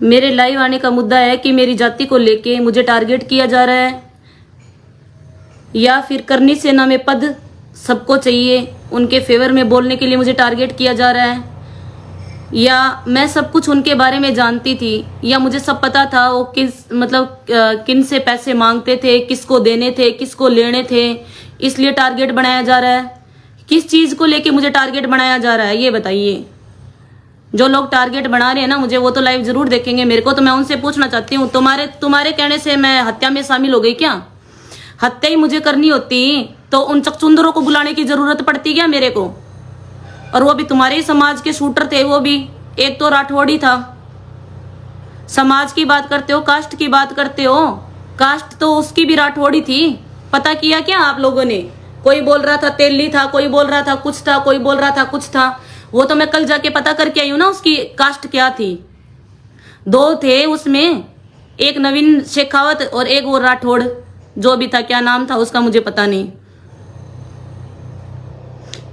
मेरे लाइव आने का मुद्दा है कि मेरी जाति को लेके मुझे टारगेट किया जा रहा है, या फिर करनी सेना में पद सबको चाहिए, उनके फेवर में बोलने के लिए मुझे टारगेट किया जा रहा है, या मैं सब कुछ उनके बारे में जानती थी, या मुझे सब पता था वो किन से पैसे मांगते थे, किसको देने थे, किसको लेने थे, इसलिए टारगेट बनाया जा रहा है। किस चीज को लेके मुझे टारगेट बनाया जा रहा है ये बताइए। जो लोग टारगेट बना रहे हैं ना मुझे, वो तो लाइव जरूर देखेंगे मेरे को। तो मैं उनसे पूछना चाहती हूँ, तुम्हारे कहने से मैं हत्या में शामिल हो गई क्या? हत्या ही मुझे करनी होती तो उन चकचुंदरों को बुलाने की जरूरत पड़ती क्या मेरे को? और वो भी तुम्हारे ही समाज के शूटर थे, वो भी एक तो राठौड़ी था। समाज की बात करते हो, कास्ट की बात करते हो, कास्ट तो उसकी भी राठौड़ी थी। पता किया क्या आप लोगों ने? कोई बोल रहा था तेली था, कोई बोल रहा था कुछ था, कोई बोल रहा था कुछ था। वो तो मैं कल जाके पता करके आई हूं ना उसकी कास्ट क्या थी। दो थे उसमें, एक नवीन शेखावत और एक वो राठौड़ जो भी था, क्या नाम था उसका मुझे पता नहीं।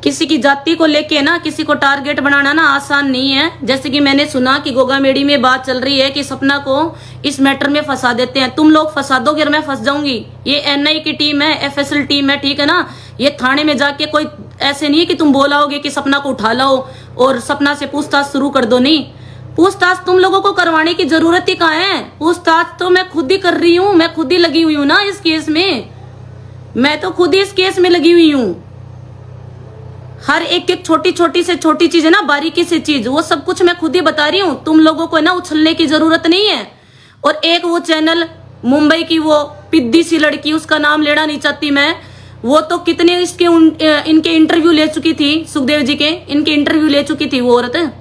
किसी की जाति को लेके ना किसी को टारगेट बनाना ना आसान नहीं है। जैसे कि मैंने सुना कि गोगामेड़ी में बात चल रही है कि सपना को इस मैटर में फंसा देते हैं। तुम लोग फंसा दोगे और मैं फंस जाऊंगी। ये एनआई की टीम है, एफएसएल टीम है, ठीक है ना। ये थाने में जाके कोई ऐसे नहीं है कि तुम बोलाओगे कि सपना को उठा लाओ और सपना से पूछताछ शुरू कर दो। नहीं, पूछताछ तुम लोगों को करवाने की जरूरत ही कहाँ है? पूछताछ तो मैं खुद ही कर रही हूँ, मैं खुद ही लगी हुई हूँ ना इस केस में। मैं तो खुद ही इस केस में लगी हुई हूँ। हर एक छोटी छोटी से छोटी चीज है ना, बारीकी से चीज, वो सब कुछ मैं खुद ही बता रही हूँ। तुम लोगों को है ना उछलने की जरूरत नहीं है। और एक वो चैनल मुंबई की वो पिद्दी सी लड़की, उसका नाम लेना नहीं चाहती मैं, वो तो कितने इनके इंटरव्यू ले चुकी थी, सुखदेव जी के इनके इंटरव्यू ले चुकी थी वो औरत।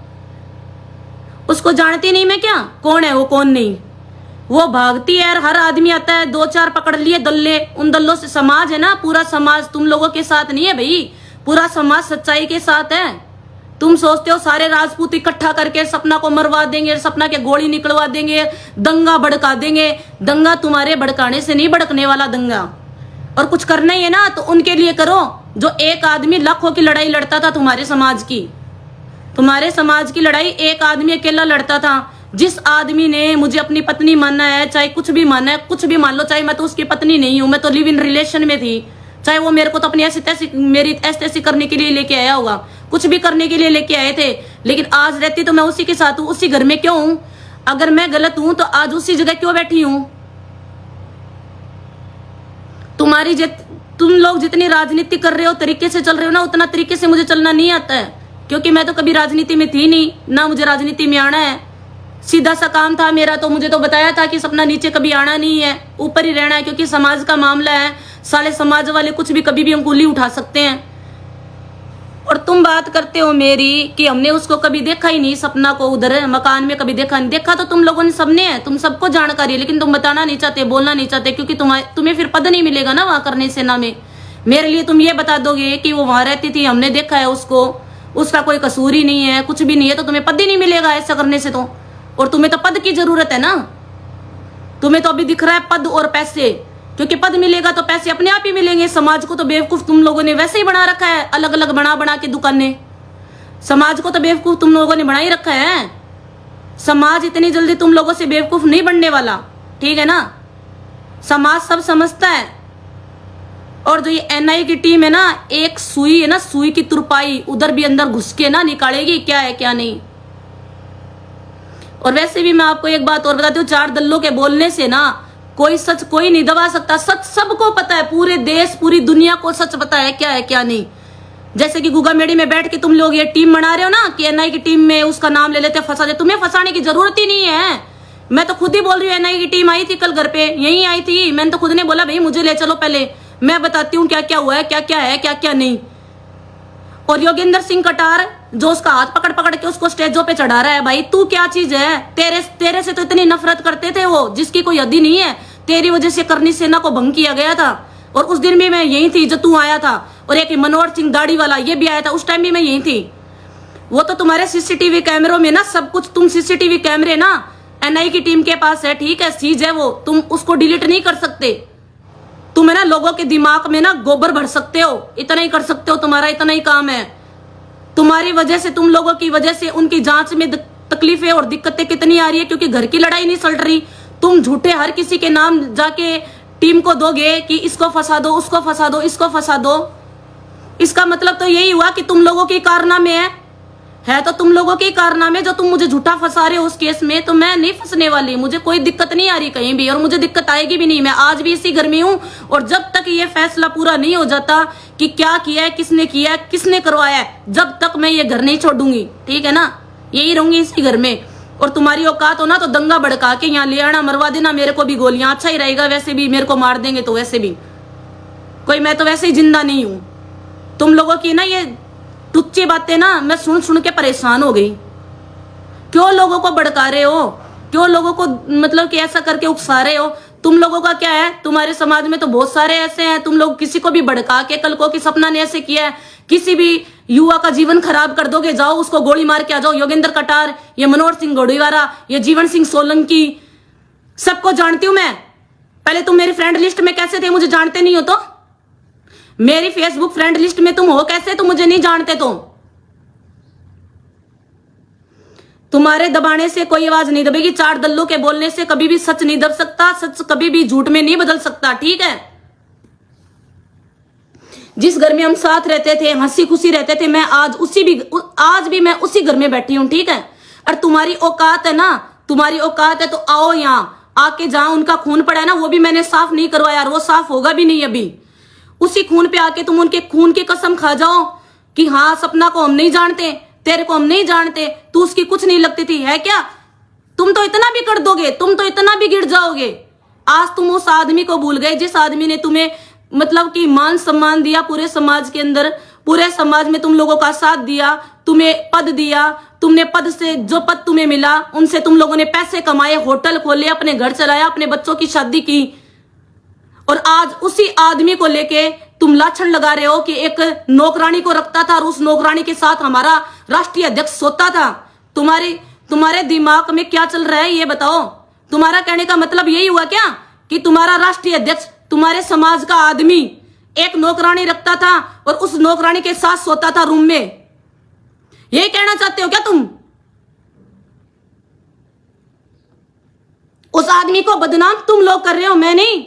उसको जानती नहीं मैं क्या? कौन है वो कौन नहीं? वो भागती है, हर आदमी आता है, दो चार पकड़ लिए दल्ले। उन दल्लों से समाज है ना, पूरा समाज तुम लोगों के साथ नहीं है भाई। पूरा समाज सच्चाई के साथ है। तुम सोचते हो सारे राजपूत इकट्ठा करके सपना को मरवा देंगे, सपना के गोली निकलवा देंगे, दंगा भड़का देंगे। दंगा तुम्हारे भड़काने से नहीं भड़कने वाला दंगा। और कुछ करना ही है ना तो उनके लिए करो जो एक आदमी लाखों की लड़ाई लड़ता था तुम्हारे समाज की। तुम्हारे समाज की लड़ाई एक आदमी अकेला लड़ता था। जिस आदमी ने मुझे अपनी पत्नी मानना है, चाहे कुछ भी मानना है, कुछ भी मान लो, चाहे मैं तो उसकी पत्नी नहीं हूं, मैं तो लिव इन रिलेशन में थी, चाहे वो मेरे को तो अपनी ऐसी तैसी मेरी ऐसी करने के लिए लेके आया होगा, कुछ भी करने के लिए लेके आए थे, लेकिन आज रहती तो मैं उसी के साथ हूं, उसी घर में क्यों हूं? अगर मैं गलत हूं तो आज उसी जगह क्यों बैठी हूं? तुम लोग जितनी राजनीति कर रहे हो, तरीके से चल रहे हो ना, उतना तरीके से मुझे चलना नहीं आता है। क्योंकि मैं तो कभी राजनीति में थी नहीं, ना मुझे राजनीति में आना है। सीधा सा काम था मेरा, तो मुझे तो बताया था कि सपना नीचे कभी आना नहीं है, ऊपर ही रहना है, क्योंकि समाज का मामला है। साले समाज वाले कुछ भी कभी भी अंगुली उठा सकते हैं। और तुम बात करते हो मेरी कि हमने उसको कभी देखा ही नहीं, सपना को उधर मकान में कभी देखा नहीं। देखा तो तुम लोगों ने सबने है, तुम सबको जानकारी है, लेकिन तुम बताना नहीं चाहते, बोलना नहीं चाहते, क्योंकि तुम्हें फिर पद नहीं मिलेगा ना वहां करने सेना में। मेरे लिए तुम ये बता दोगे कि वो वहां रहती थी, हमने देखा है उसको, उसका कोई कसूर ही नहीं है, कुछ भी नहीं है, तो तुम्हें पद ही नहीं मिलेगा ऐसा करने से तो। और तुम्हें तो पद की जरूरत है ना, तुम्हें तो अभी दिख रहा है पद और पैसे, क्योंकि पद मिलेगा तो पैसे अपने आप ही मिलेंगे। समाज को तो बेवकूफ तुम लोगों ने वैसे ही बना रखा है, अलग अलग बना बना के दुकानें। समाज को तो बेवकूफ तुम लोगों ने बना ही रखा है। समाज इतनी जल्दी तुम लोगों से बेवकूफ नहीं बनने वाला, ठीक है ना। समाज सब समझता है। और जो ये एनआई की टीम है ना, एक सुई है ना, सुई की तुरपाई उधर भी अंदर घुस के ना निकालेगी क्या है क्या नहीं। और वैसे भी मैं आपको एक बात और बताती हूँ, चार दल्लों के बोलने से ना कोई सच कोई नहीं दबा सकता। सच सबको पता है, पूरे देश पूरी दुनिया को सच पता है क्या है क्या नहीं। जैसे कि गोगामेड़ी में बैठ के तुम लोग ये टीम बना रहे हो ना कि एनआई की टीम में उसका नाम ले लेते, फंसा दे। तुम्हें फंसाने की जरूरत ही नहीं है। मैं तो खुद ही बोल रही हूँ, एनआई की टीम आई थी कल घर पे, यही आई थी। मैंने तो खुद ने बोला भाई मुझे ले चलो, पहले मैं बताती हूँ क्या क्या हुआ है, क्या क्या है, क्या क्या नहीं। और योगेंद्र सिंह कटार जो उसका हाथ पकड़ पकड़ के उसको स्टेजों पे चढ़ा रहा है, भाई तू क्या चीज है? तेरे से तो इतनी नफरत करते थे वो, जिसकी कोई हद ही नहीं है। तेरी वजह से करनी सेना को भंग किया गया था। और उस दिन भी मैं यही थी जब तू आया था। और एक मनोहर सिंह दाढ़ी वाला ये भी आया था, उस टाइम भी मैं यही थी। वो तो तुम्हारे सीसीटीवी कैमरों में ना सब कुछ, तुम सीसीटीवी कैमरे ना एनआई की टीम के पास है, ठीक है, चीज है वो, तुम उसको डिलीट नहीं कर सकते। तुम है ना लोगों के दिमाग में ना गोबर भर सकते हो, इतना ही कर सकते हो, तुम्हारा इतना ही काम है। तुम्हारी वजह से, तुम लोगों की वजह से उनकी जांच में तकलीफें और दिक्कतें कितनी आ रही है, क्योंकि घर की लड़ाई नहीं चल रही। तुम झूठे हर किसी के नाम जाके टीम को दोगे कि इसको फंसा दो, उसको फंसा दो, इसको फंसा दो। इसका मतलब तो यही हुआ कि तुम लोगों के कारनामे है तो तुम लोगों के कारनामे, जो तुम मुझे झूठा फंसा रहे हो उस केस में। तो मैं नहीं फंसने वाली, मुझे कोई दिक्कत नहीं आ रही कहीं भी, और मुझे दिक्कत आएगी भी नहीं। मैं आज भी इसी घर में हूं, और जब तक ये फैसला पूरा नहीं हो जाता कि क्या किया है, किसने किया है, किसने करवाया है, जब तक मैं ये घर नहीं छोड़ूंगी। ठीक है ना, यही रहूंगी इसी घर में। और तुम्हारी औकात हो ना तो दंगा भड़का के यहाँ ले आना, मरवा देना मेरे को भी गोलियां, अच्छा ही रहेगा। वैसे भी मेरे को मार देंगे तो वैसे भी कोई, मैं तो वैसे ही जिंदा नहीं हूं। तुम लोगों की ना ये तुच्छी बातें ना मैं सुन सुन के परेशान हो गई। क्यों लोगों को भड़का रहे हो, क्यों लोगों को मतलब कि ऐसा करके उकसा रहे हो। तुम लोगों का क्या है, तुम्हारे समाज में तो बहुत सारे ऐसे हैं, तुम लोग किसी को भी भड़का के, कल को कि सपना ने ऐसे किया है, किसी भी युवा का जीवन खराब कर दोगे, जाओ उसको गोली मार के आ जाओ। योगेंद्र कटार, ये मनोहर सिंह गोड़ीवारा, ये जीवन सिंह सोलंकी, सबको जानती हूं मैं। पहले तुम मेरी फ्रेंड लिस्ट में कैसे थे, मुझे जानते नहीं हो तो? मेरी फेसबुक फ्रेंड लिस्ट में तुम हो कैसे, तुम मुझे नहीं जानते तो? तुम्हारे दबाने से कोई आवाज नहीं दबेगी, चार दल्लों के बोलने से कभी भी सच नहीं दब सकता, सच कभी भी झूठ में नहीं बदल सकता। ठीक है, जिस घर में हम साथ रहते थे, हंसी खुशी रहते थे, मैं आज भी मैं उसी घर में बैठी हूं। ठीक है, और तुम्हारी औकात है ना, तुम्हारी औकात है तो आओ यहां आके, जहां उनका खून पड़ा है ना, वो भी मैंने साफ नहीं करवाया, और वो साफ होगा भी नहीं अभी। उसी खून पे आके तुम उनके खून की कसम खा जाओ कि हाँ, सपना को हम नहीं जानते, तेरे को हम नहीं जानते, तू उसकी कुछ नहीं लगती थी, है क्या? तुम तो इतना भी कर दोगे, तुम तो इतना भी गिर जाओगे। आज तुम उस आदमी को भूल गए जिस आदमी ने तुम्हें मतलब कि मान सम्मान दिया पूरे समाज के अंदर, पूरे समाज में तुम लोगों का साथ दिया, तुम्हें पद दिया, तुमने पद से जो पद तुम्हें मिला उनसे तुम लोगों ने पैसे कमाए, होटल खोले, अपने घर चलाया, अपने बच्चों की शादी की। और आज उसी आदमी को लेके तुम लाछन लगा रहे हो कि एक नौकरानी को रखता था और उस नौकरानी के साथ हमारा राष्ट्रीय अध्यक्ष सोता था। तुम्हारे दिमाग में क्या चल रहा है ये बताओ? तुम्हारा कहने का मतलब यही हुआ क्या कि तुम्हारा राष्ट्रीय अध्यक्ष, तुम्हारे समाज का आदमी एक नौकरानी रखता था और उस नौकरानी के साथ सोता था रूम में? यही कहना चाहते हो क्या तुम? उस आदमी को बदनाम तुम लोग कर रहे हो, मैं नहीं।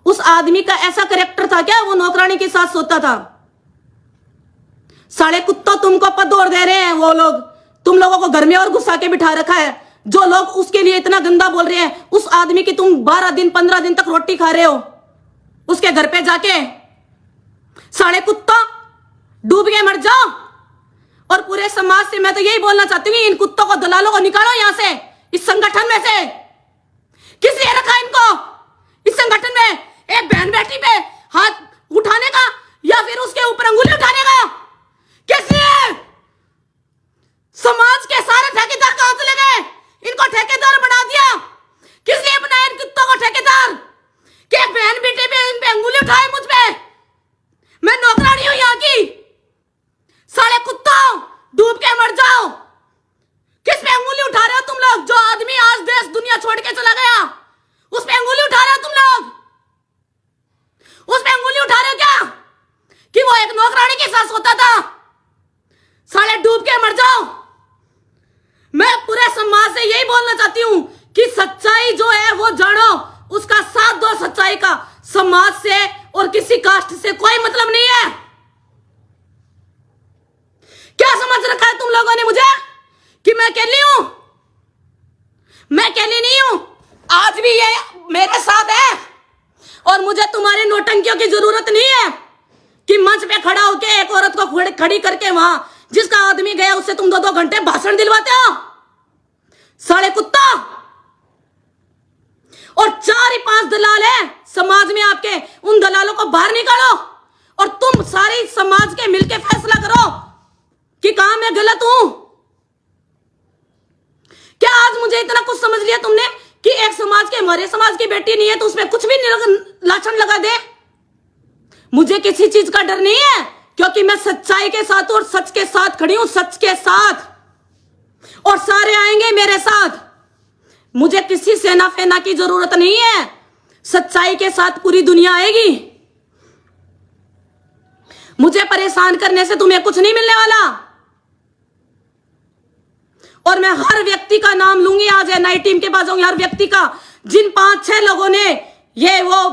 उस आदमी का ऐसा कैरेक्टर था क्या, वो नौकरानी के साथ सोता था? साले कुत्तों, तुमको पद और दे रहे हैं वो लोग, तुम लोगों को घर में और घुसा के बिठा रखा है। जो लोग उसके लिए इतना गंदा बोल रहे हैं, उस आदमी की तुम 12 दिन 15 दिन तक रोटी खा रहे हो उसके घर पे जाके। साले कुत्तों, डूब के मर जाओ। और पूरे समाज से मैं तो यही बोलना चाहती हूँ, इन कुत्तों को, दलालों को निकालो यहां से, इस संगठन में से। किसने रखा इनको इस संगठन में? एक बहन बेटी पे हाथ उठाने का या फिर उसके ऊपर अंगुली उठाने का? किसने? समाज के सारे ठेकेदार कहां चले गए? इनको ठेकेदार बना दिया। किसने बनाया इन कुत्तों को ठेकेदार? कि एक बहन बेटी पे इन पे अंगुली उठाए मुझ पे? मैं नौकरानी हूं यहाँ की। साले कुत्तों, डूब के मर जाओ। किस पे अंगुली उठा रहे हो तुम लोग? जो आदमी आज देश दुनिया छोड़ के चला गया, उस पे अंगुली उठा रहे हो तुम लोग? उस पे अंगुली उठा रहे हो क्या कि वो एक नौकरानी के साथ सोता था? साले डूब के मर जाओ। मैं पूरे समाज से यही बोलना चाहती हूं कि सच्चाई जो है वो जानो, उसका साथ दो सच्चाई का। समाज से और किसी कास्ट से कोई मतलब नहीं है। क्या समझ रखा है तुम लोगों ने मुझे कि मैं अकेली हूं? मैं अकेली नहीं हूं, आज भी ये मेरे साथ है। और मुझे तुम्हारे नौटंकियों की जरूरत नहीं है कि मंच पे खड़ा होके एक औरत को खड़ी करके वहां जिसका आदमी गया उससे तुम 2-2 घंटे भाषण दिलवाते हो। साले कुत्ता। और 4-5 दलाल है समाज में आपके, उन दलालों को बाहर निकालो और तुम सारी समाज के मिलके फैसला करो कि कहां मैं गलत हूं। क्या आज मुझे इतना कुछ समझ लिया तुमने कि एक समाज के, हमारे समाज की बेटी नहीं है तो उसमें कुछ भी लाछन लगा दे? मुझे किसी चीज का डर नहीं है, क्योंकि मैं सच्चाई के साथ और सच के साथ खड़ी हूं, सच के साथ। और सारे आएंगे मेरे साथ। मुझे किसी सेना फेना की जरूरत नहीं है, सच्चाई के साथ पूरी दुनिया आएगी। मुझे परेशान करने से तुम्हें कुछ नहीं मिलने वाला। और मैं हर व्यक्ति का नाम लूंगी, आज एनआई टीम के पास जाऊंगी, हर व्यक्ति का, जिन 5-6 लोगों ने, ये वो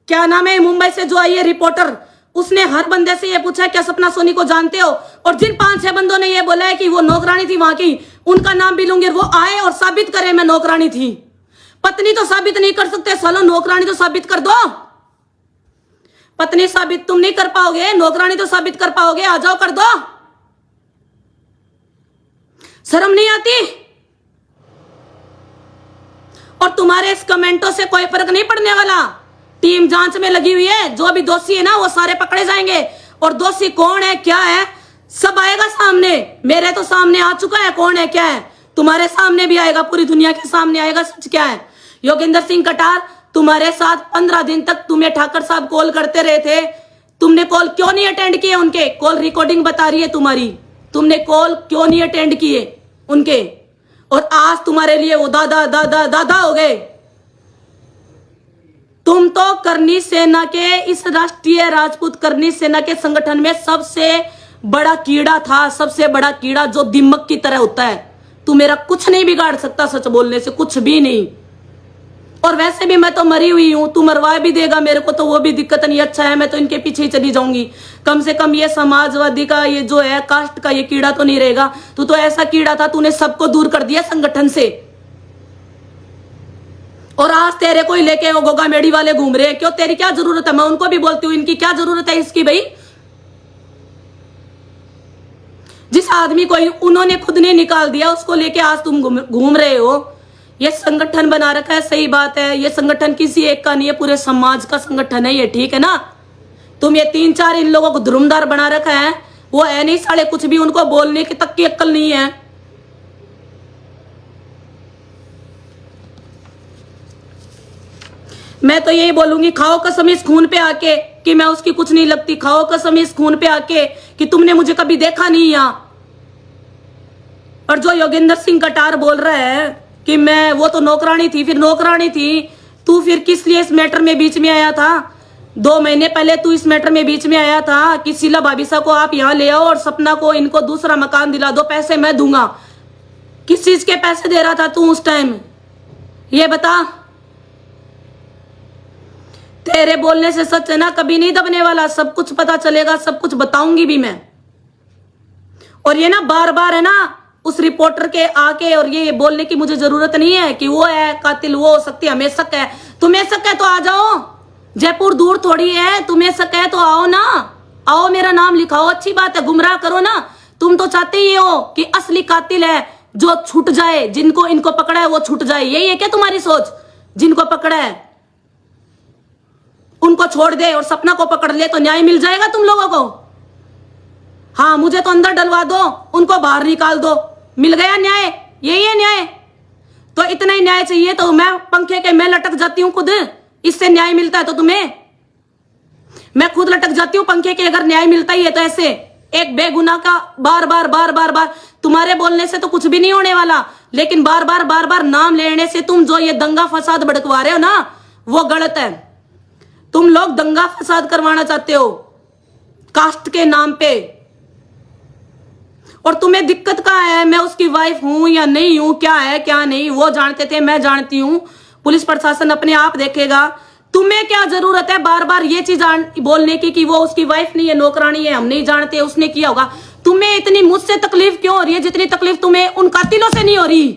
क्या नाम है मुंबई से जो आई है रिपोर्टर, उसने हर बंदे से ये पूछा क्या सपना सोनी को जानते हो, और जिन 5-6 बंदों ने ये बोला है कि वो नौकरानी थी वहां की, उनका नाम भी लूंगी, वो आए और साबित करे मैं नौकरानी थी। पत्नी तो साबित नहीं कर सकते, सालो नौकरानी तो साबित कर दो। पत्नी साबित तुम नहीं कर पाओगे, नौकरानी तो साबित कर पाओगे, आ जाओ कर दो। शर्म नहीं आती? और तुम्हारे इस कमेंटों से कोई फर्क नहीं पड़ने वाला। टीम जांच में लगी हुई है, जो भी दोषी है ना वो सारे पकड़े जाएंगे, और दोषी कौन है क्या है सब आएगा सामने। मेरे तो सामने आ चुका है कौन है क्या है, तुम्हारे सामने भी आएगा, पूरी दुनिया के सामने आएगा सच क्या है। योगेंद्र सिंह कटार, तुम्हारे साथ 15 दिन तक तुम्हें ठाकर साहब कॉल करते रहे थे, तुमने कॉल क्यों नहीं अटेंड किए उनके? कॉल रिकॉर्डिंग बता रही है तुम्हारी, तुमने कॉल क्यों नहीं अटेंड किए उनके? और आज तुम्हारे लिए वो दादा दादा दादा हो गए। तुम तो करनी सेना के, इस राष्ट्रीय राजपूत करनी सेना के संगठन में सबसे बड़ा कीड़ा था, सबसे बड़ा कीड़ा जो दिमक की तरह होता है। तू मेरा कुछ नहीं बिगाड़ सकता, सच बोलने से कुछ भी नहीं। और वैसे भी मैं तो मरी हुई हूं, तू मरवा भी देगा मेरे को तो वो भी दिक्कत नहीं, अच्छा है मैं तो इनके पीछे ही चली जाऊंगी। कम से कम ये समाजवादी का ये जो है कास्ट का ये कीड़ा तो नहीं रहेगा। तू तो ऐसा कीड़ा था, तूने सबको दूर कर दिया संगठन से, और आज तेरे को ही लेके वो गोगा मेड़ी वाले घूम रहे हैं। क्यों, तेरी क्या जरूरत है? मैं उनको भी बोलती हूँ, इनकी क्या जरूरत है इसकी भाई? जिस आदमी को उन्होंने खुद ने निकाल दिया उसको लेके आज तुम घूम रहे हो। ये संगठन बना रखा है, सही बात है, ये संगठन किसी एक का नहीं है, पूरे समाज का संगठन है ये, ठीक है ना। तुम ये 3-4 इन लोगों को धुरमदार बना रखा है, वो है नहीं साले कुछ भी, उनको बोलने की तक की अक्ल नहीं है। मैं तो यही बोलूंगी, खाओ कसम इस खून पे आके कि मैं उसकी कुछ नहीं लगती, खाओ कसम इस खून पे आके कि तुमने मुझे कभी देखा नहीं यहां। और जो योगेंद्र सिंह कटार बोल रहा है कि मैं, वो तो नौकरानी थी, फिर नौकरानी थी, तू फिर किस लिए इस मैटर में बीच में आया था? 2 महीने पहले तू इस मैटर में बीच में आया था कि शीला भाभीसा को आप यहां ले आओ और सपना को इनको दूसरा मकान दिला दो, पैसे मैं दूंगा। किस चीज के पैसे दे रहा था तू उस टाइम, ये बता। तेरे बोलने से सच है ना, कभी नहीं दबने वाला, सब कुछ पता चलेगा, सब कुछ बताऊंगी भी मैं। और ये ना बार बार है ना उस रिपोर्टर के आके और ये बोलने की मुझे जरूरत नहीं है कि वो है कातिल, वो हो सकती है, हमें शक है। तुम्हें शक है तो आ जाओ, जयपुर दूर थोड़ी है, तुम्हें शक है तो आओ ना, आओ मेरा नाम लिखाओ, अच्छी बात है, गुमराह करो ना। तुम तो चाहते ही हो कि असली कातिल है जो छूट जाए, जिनको इनको पकड़ा है वो छूट जाए, यही है क्या तुम्हारी सोच? जिनको पकड़ा है उनको छोड़ दे और सपना को पकड़ ले तो न्याय मिल जाएगा तुम लोगों को। हाँ, मुझे तो अंदर डलवा दो, उनको बाहर निकाल दो, मिल गया न्याय, यही है न्याय। तो इतना ही न्याय चाहिए तो मैं पंखे के मैं लटक जाती हूँ खुद, इससे न्याय मिलता है तो तुम्हें? मैं खुद लटक जाती हूँ पंखे के, अगर न्याय मिलता ही है तो। ऐसे एक बेगुनाह का बार बार बार बार बार तुम्हारे बोलने से तो कुछ भी नहीं होने वाला, लेकिन बार बार बार बार नाम लेने से तुम जो ये दंगा फसाद भड़कवा रहे हो ना, वो गलत है। तुम लोग दंगा फसाद करवाना चाहते हो कास्ट के नाम पे, और तुम्हें दिक्कत कहाँ है? मैं उसकी वाइफ हूं या नहीं हूं, क्या है क्या नहीं, वो जानते थे, मैं जानती हूं, पुलिस प्रशासन अपने आप देखेगा। तुम्हें क्या जरूरत है बार बार ये चीज बोलने की कि वो उसकी वाइफ नहीं है, नौकरानी है, हम नहीं जानते, उसने किया होगा। तुम्हें इतनी मुझसे तकलीफ क्यों हो रही है जितनी तकलीफ तुम्हें उन कातिलों से नहीं हो रही?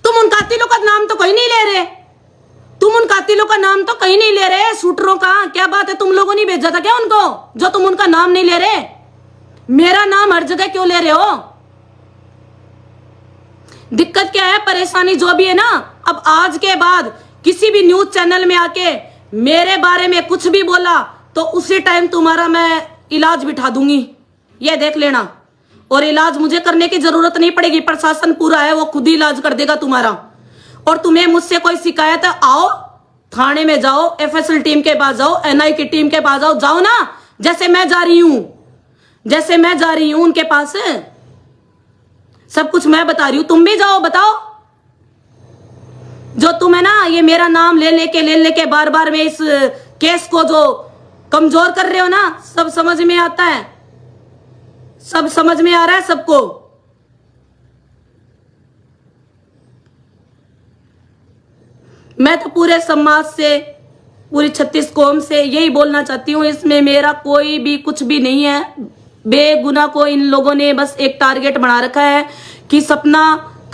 तुम उन कातिलों का नाम तो कहीं नहीं ले रहे, तुम उन कातिलों का नाम तो कहीं नहीं ले रहे, शूटरों का। क्या बात है, तुम लोगों ने भेजा था क्या उनको, जो तुम उनका नाम नहीं ले रहे? मेरा नाम हर जगह क्यों ले रहे हो? दिक्कत क्या है, परेशानी जो भी है ना, अब आज के बाद किसी भी न्यूज चैनल में आके मेरे बारे में कुछ भी बोला तो उसी टाइम तुम्हारा मैं इलाज बिठा दूंगी, ये देख लेना। और इलाज मुझे करने की जरूरत नहीं पड़ेगी, प्रशासन पूरा है, वो खुद ही इलाज कर देगा तुम्हारा। और तुम्हें मुझसे कोई शिकायत है, आओ थाने में जाओ, एफएसएल टीम के पास जाओ, एनआई की टीम के पास जाओ, जाओ ना, जैसे मैं जा रही हूं, जैसे मैं जा रही हूं उनके पास, सब कुछ मैं बता रही हूं, तुम भी जाओ, बताओ। जो तुम है ना ये मेरा नाम ले लेके बार बार में इस केस को जो कमजोर कर रहे हो ना, सब समझ में आता है, सब समझ में आ रहा है सबको। मैं तो पूरे समाज से, पूरी 36 कौम से यही बोलना चाहती हूँ, इसमें मेरा कोई भी कुछ भी नहीं है। बेगुनाह को इन लोगों ने बस एक टारगेट बना रखा है कि सपना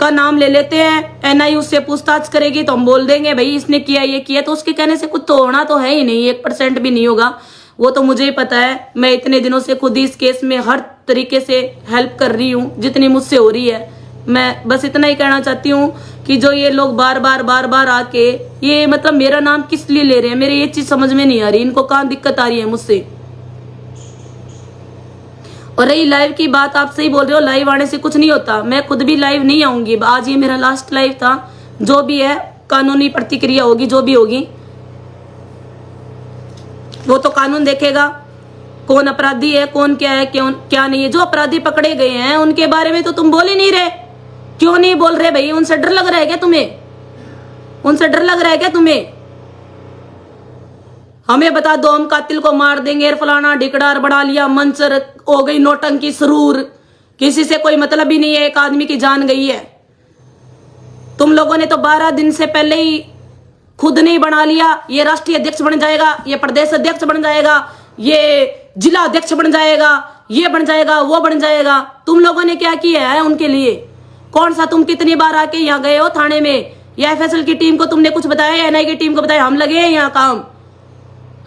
का नाम ले लेते हैं, एनआई उससे पूछताछ करेगी तो हम बोल देंगे भाई इसने किया ये किया, तो उसके कहने से कुछ तो होना तो है ही नहीं, 1% भी नहीं होगा। वो तो मुझे ही पता है, मैं इतने दिनों से खुद इस केस में हर तरीके से हेल्प कर रही हूँ जितनी मुझसे हो रही है। मैं बस इतना ही कहना चाहती हूँ कि जो ये लोग बार बार आके ये मतलब मेरा नाम किस लिए ले रहे हैं, मेरे ये चीज समझ में नहीं आ रही, इनको कहाँ दिक्कत आ रही है मुझसे। और रही लाइव की बात, आप सही बोल रहे हो, लाइव आने से कुछ नहीं होता, मैं खुद भी लाइव नहीं आऊंगी, आज ये मेरा लास्ट लाइव था। जो भी है कानूनी प्रतिक्रिया होगी, जो भी होगी वो तो कानून देखेगा, कौन अपराधी है, कौन क्या है, क्या नहीं है। जो अपराधी पकड़े गए हैं उनके बारे में तो तुम बोल ही नहीं रहे। क्यों नहीं बोल रहे भाई? उनसे डर लग रहा है क्या तुम्हें? उनसे डर लग रहा है क्या तुम्हें? हमें बता दो, हम कातिल को मार देंगे, फलाना ढिकड़ार बढ़ा लिया, मंचर हो गई, नोटंकी सरूर, किसी से कोई मतलब ही नहीं है, एक आदमी की जान गई है। तुम लोगों ने तो 12 दिन से पहले ही खुद नहीं बना लिया, ये राष्ट्रीय अध्यक्ष बन जाएगा, ये प्रदेश अध्यक्ष बन जाएगा, ये जिला अध्यक्ष बन जाएगा, ये बन जाएगा, वो बन जाएगा। तुम लोगों ने क्या किया है उनके लिए? कौन सा, तुम कितनी बार आके यहाँ गए हो थाने में, या एफएसएल की टीम को तुमने कुछ बताया, एनआई की टीम को बताया? हम लगे हैं यहाँ काम,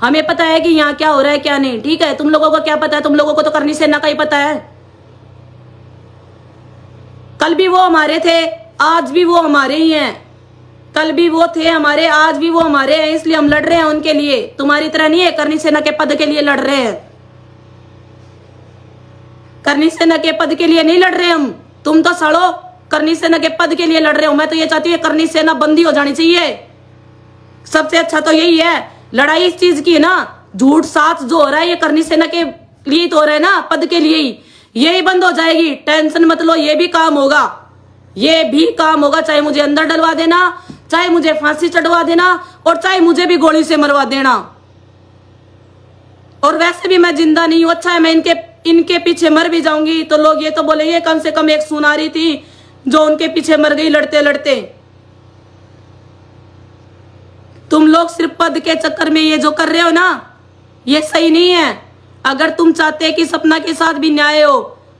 हमें पता है कि यहाँ क्या हो रहा है क्या नहीं। ठीक है, तुम लोगों को क्या पता है? तुम लोगों को तो करनी सेना का ही पता है। कल भी वो हमारे थे, आज भी वो हमारे ही हैं। कल भी वो थे हमारे, आज भी वो हमारे हैं, इसलिए हम लड़ रहे हैं उनके लिए। तुम्हारी तरह नहीं है करनी सेना के पद के लिए लड़ रहे हैं, करनी सेना के पद के लिए नहीं लड़ रहे हम। तुम तो सड़ो, करनी सेना के पद के लिए लड़ रहे हो। मैं तो ये चाहती हूँ करनी सेना बंदी हो जानी चाहिए, सबसे अच्छा तो यही है। लड़ाई इस चीज की है ना, झूठ साथ जो हो रहा है ये करनी सेना के लिए तो हो रहा है ना, पद के लिए ही। यही बंद हो जाएगी, टेंशन मत लो, ये भी काम होगा, ये भी काम होगा। चाहे मुझे अंदर डलवा देना, चाहे मुझे फांसी चढ़वा देना, और चाहे मुझे भी गोली से मरवा देना। और वैसे भी मैं जिंदा नहीं हूं, अच्छा है मैं इनके पीछे मर भी जाऊंगी तो लोग ये तो बोलेंगे कम से कम एक सुनारी थी जो उनके पीछे मर गई लड़ते लड़ते। तुम लोग सिर्फ पद के चक्कर में ये जो कर रहे हो ना, ये सही नहीं है। अगर तुम चाहते कि सपना के साथ भी न्याय हो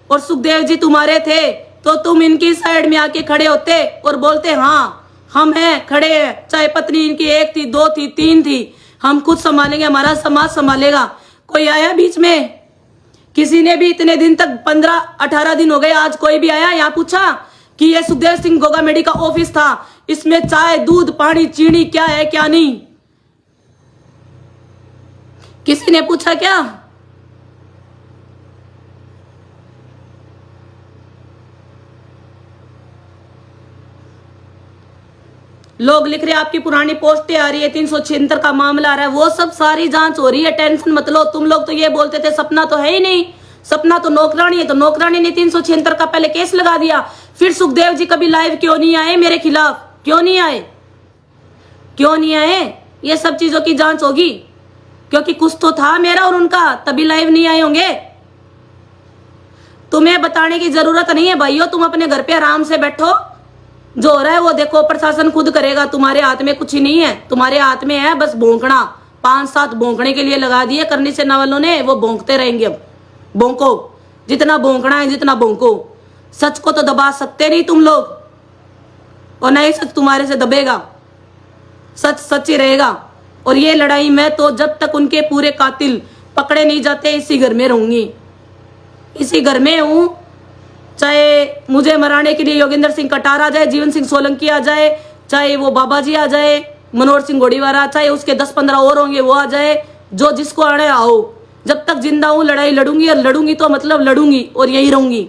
और सुखदेव जी तुम्हारे थे, तो तुम इनकी साइड में आके खड़े होते और बोलते हाँ हम हैं, खड़े हैं, चाहे पत्नी इनकी 1 थी, 2 थी, 3 थी, हम खुद संभालेंगे, हमारा समाज संभालेगा। कोई आया बीच में? किसी ने भी इतने दिन तक 15-18 दिन हो गए, आज कोई भी आया यहाँ पूछा कि ये सुखदेव सिंह गोगामेडी का ऑफिस था, इसमें चाय दूध पानी चीनी क्या है क्या नहीं? किसी ने पूछा क्या? लोग लिख रहे हैं आपकी पुरानी पोस्टें आ रही है, 376 का मामला आ रहा है, वो सब सारी जांच हो रही है, टेंशन मत लो। तुम लोग तो ये बोलते थे सपना तो है ही नहीं, सपना तो नौकरानी है, तो नौकरानी ने 376 का पहले केस लगा दिया। फिर सुखदेव जी कभी लाइव क्यों नहीं आए मेरे खिलाफ? क्यों नहीं आए? क्यों नहीं आए? ये सब चीजों की जांच होगी, क्योंकि कुछ तो था मेरा और उनका, तभी लाइव नहीं आए होंगे। तुम्हें बताने की जरूरत नहीं है भाइयों, तुम अपने घर पे आराम से बैठो, जो हो रहा है वो देखो, प्रशासन खुद करेगा, तुम्हारे हाथ में कुछ ही नहीं है। तुम्हारे हाथ में है बस भौंकना, 5-7 भौंकने के लिए लगा दिए करनी सेना वालों ने, वो भौंकते रहेंगे। अब भौंको, जितना भौंकना है जितना भौंको। सच को तो दबा सकते नहीं तुम लोग, और नहीं सच तुम्हारे से दबेगा, सच सच ही रहेगा। और ये लड़ाई मैं तो जब तक उनके पूरे कातिल पकड़े नहीं जाते इसी घर में रहूंगी, इसी घर में हूं। चाहे मुझे मराने के लिए योगेंद्र सिंह कटार आ जाए, जीवन सिंह सोलंकी आ जाए, चाहे वो बाबा जी आ जाए, मनोहर सिंह गोड़ीवारा, चाहे उसके 10-15 और होंगे वो आ जाए, जो जिसको आने आओ। जब तक जिंदा हूं लड़ाई लड़ूंगी, और लड़ूंगी तो मतलब लड़ूंगी और यही रहूंगी।